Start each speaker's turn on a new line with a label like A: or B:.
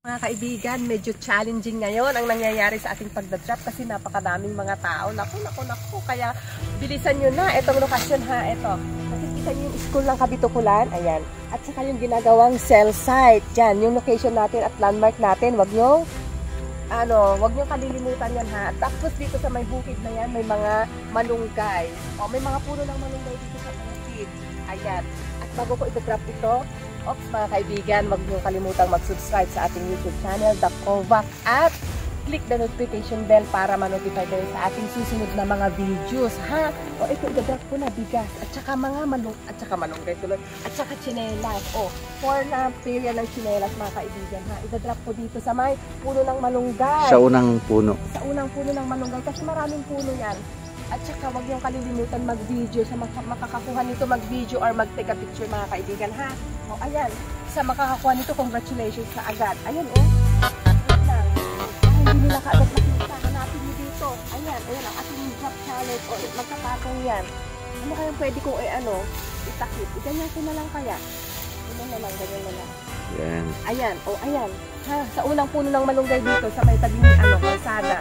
A: Mga kaibigan, medyo challenging ngayon ang nangyayari sa ating pagdadrop kasi napakadaming mga tao. Naku, kaya bilisan nyo na itong lokasyon ha, ito. Makikita nyo yung school ng Kabitukulan, ayan. At saka yung ginagawang cell site, dyan, yung location natin at landmark natin. Wag nyo kalilimutan yan ha. Tapos dito sa may bukid na yan, may mga malunggay. O, may mga puno ng malunggay dito sa bukid. Ayan. At bago ko i-drop ito, mga kaibigan, wag niyo kalimutang mag-subscribe sa ating YouTube channel, The Kovac, at click the notification bell para ma-notify kayo sa ating susunod na mga videos, ha? O, ito, i-drop ko na bigas, at saka mga malunggay tuloy, at saka tsinelas. O, for na area ng tsinelas, mga kaibigan, ha? I-drop ko dito sa may puno ng malunggay.
B: Sa unang puno.
A: Sa unang puno ng malunggay, kasi maraming puno yan. At saka huwag niyong kalilimutan mag-video sa makakakuha nito, mag-video or mag-take a picture, mga kaibigan, ha? O, ayan. Sa makakakuha nito, congratulations na agad. Ayan, o. Hindi nila kaagad makita. Hanapin niyo dito. Ayan ang ating drop challenge. O, magkapatong yan. Ano kayang pwede kong itakip? Ganyan ko na lang kaya. Ganyan na lang.
B: Yan.
A: Ayan, o, ayan. Ha, sa unang puno ng malunggay dito, sa may tabing kalsada.